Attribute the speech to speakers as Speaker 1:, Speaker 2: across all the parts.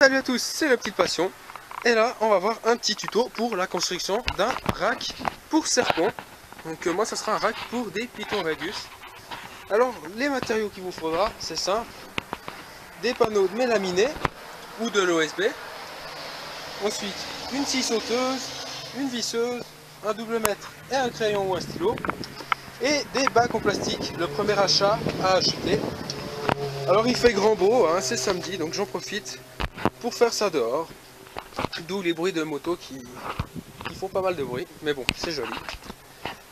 Speaker 1: Salut à tous, c'est la petite passion. Et là, on va voir un petit tuto pour la construction d'un rack pour serpent. Donc moi, ça sera un rack pour des Python Radius. Alors, les matériaux qu'il vous faudra, c'est simple. Des panneaux de mélaminés ou de l'OSB. Ensuite, une scie sauteuse, une visseuse, un double mètre et un crayon ou un stylo. Et des bacs en plastique, le premier achat à acheter. Alors il fait grand beau, hein, c'est samedi, donc j'en profite pour faire ça dehors. D'où les bruits de moto qui font pas mal de bruit, mais bon, c'est joli.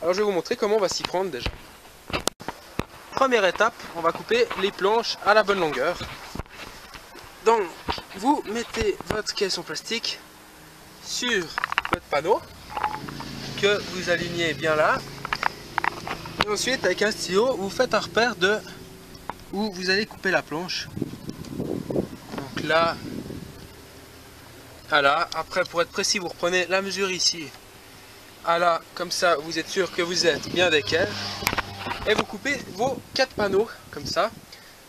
Speaker 1: Alors je vais vous montrer comment on va s'y prendre déjà. Première étape, on va couper les planches à la bonne longueur. Donc, vous mettez votre caisse en plastique sur votre panneau, que vous alignez bien là. Et ensuite, avec un stylo, vous faites un repère de où vous allez couper la planche. Donc là, à là. Après, pour être précis, vous reprenez la mesure ici. À là, comme ça, vous êtes sûr que vous êtes bien d'équerre. Et vous coupez vos 4 panneaux, comme ça.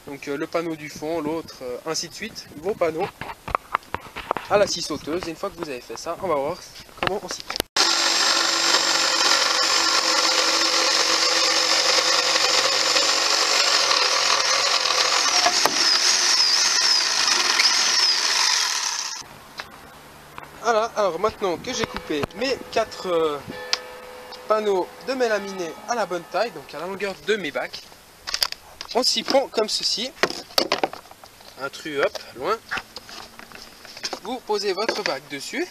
Speaker 1: Donc le panneau du fond, l'autre, ainsi de suite. Vos panneaux à la scie sauteuse. Et une fois que vous avez fait ça, on va voir comment on s'y prend. Voilà, alors maintenant que j'ai coupé mes 4 panneaux de mélaminé à la bonne taille, donc à la longueur de mes bacs, on s'y prend comme ceci. Un tru, hop, loin. Vous posez votre bac dessus,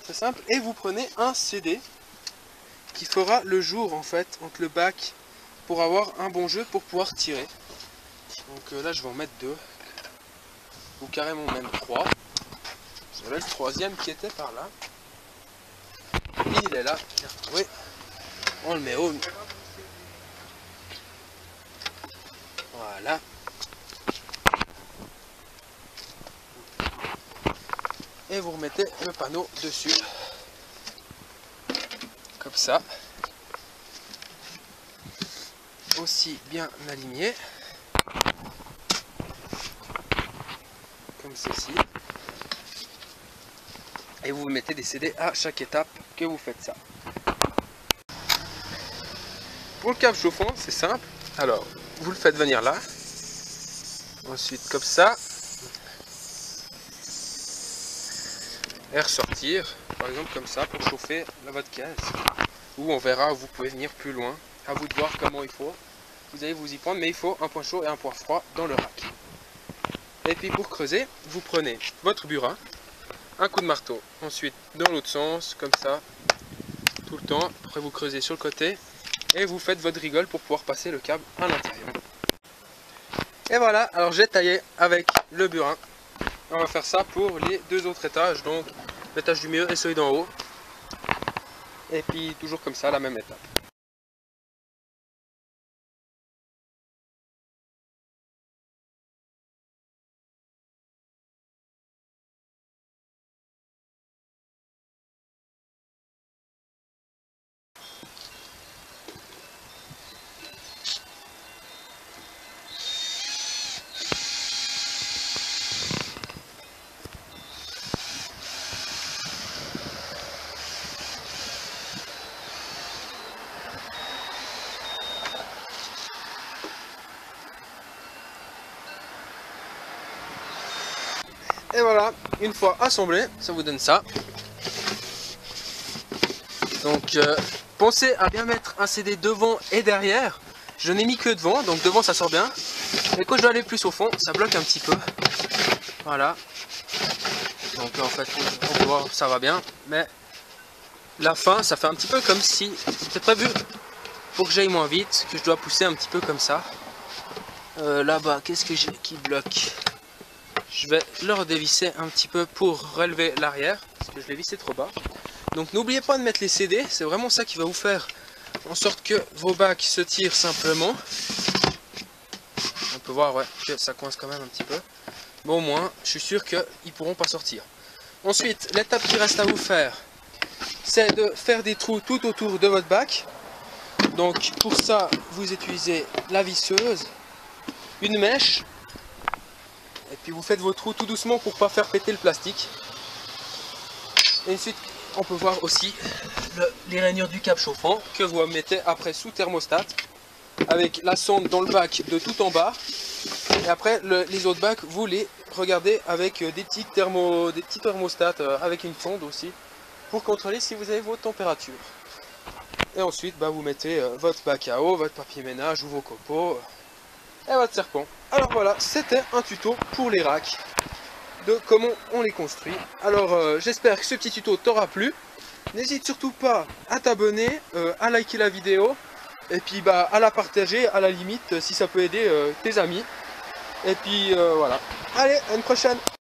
Speaker 1: c'est simple, et vous prenez un CD qui fera le jour en fait entre le bac pour avoir un bon jeu pour pouvoir tirer. Donc là je vais en mettre 2, ou carrément même 3. J'avais le 3e qui était par là. Il est là, j'ai retrouvé. On le met au. Voilà. Et vous remettez le panneau dessus. Comme ça. Aussi bien aligné. Comme ceci. Et vous mettez des CD à chaque étape que vous faites ça. Pour le câble chauffant, c'est simple. Alors, vous le faites venir là. Ensuite, comme ça. Et ressortir, par exemple comme ça, pour chauffer votre caisse. Ou on verra, vous pouvez venir plus loin. À vous de voir comment il faut. Vous allez vous y prendre, mais il faut un point chaud et un point froid dans le rack. Et puis pour creuser, vous prenez votre burin. Un coup de marteau, ensuite dans l'autre sens, comme ça, tout le temps. Après vous creusez sur le côté et vous faites votre rigole pour pouvoir passer le câble à l'intérieur. Et voilà, alors j'ai taillé avec le burin. On va faire ça pour les 2 autres étages, donc l'étage du milieu et celui d'en haut. Et puis toujours comme ça, la même étape. Et voilà, une fois assemblé, ça vous donne ça. Donc pensez à bien mettre un CD devant et derrière. Je n'ai mis que devant, donc devant ça sort bien. Et quand je dois aller plus au fond, ça bloque un petit peu. Voilà. Donc en fait, on peut voir, ça va bien. Mais la fin, ça fait un petit peu comme si c'était prévu pour que j'aille moins vite, que je dois pousser un petit peu comme ça. Là-bas, qu'est-ce que j'ai qui bloque? Je vais le redévisser un petit peu pour relever l'arrière, parce que je l'ai vissé trop bas. Donc n'oubliez pas de mettre les CD, c'est vraiment ça qui va vous faire en sorte que vos bacs se tirent simplement. On peut voir ouais, que ça coince quand même un petit peu. Mais au moins, je suis sûr qu'ils ne pourront pas sortir. Ensuite, l'étape qui reste à vous faire, c'est de faire des trous tout autour de votre bac. Donc pour ça, vous utilisez la visseuse, une mèche, Et puis vous faites vos trous tout doucement pour pas faire péter le plastique. Et ensuite, on peut voir aussi les rainures du câble chauffant que vous mettez après sous thermostat, avec la sonde dans le bac de tout en bas. Et après, les autres bacs, vous les regardez avec des petits thermostats avec une sonde aussi, pour contrôler si vous avez vos températures. Et ensuite, vous mettez votre bac à eau, votre papier ménage ou vos copeaux et votre serpent. Alors voilà, c'était un tuto pour les racks, de comment on les construit. Alors j'espère que ce petit tuto t'aura plu. N'hésite surtout pas à t'abonner, à liker la vidéo, et puis à la partager à la limite si ça peut aider tes amis. Et puis voilà. Allez, à une prochaine!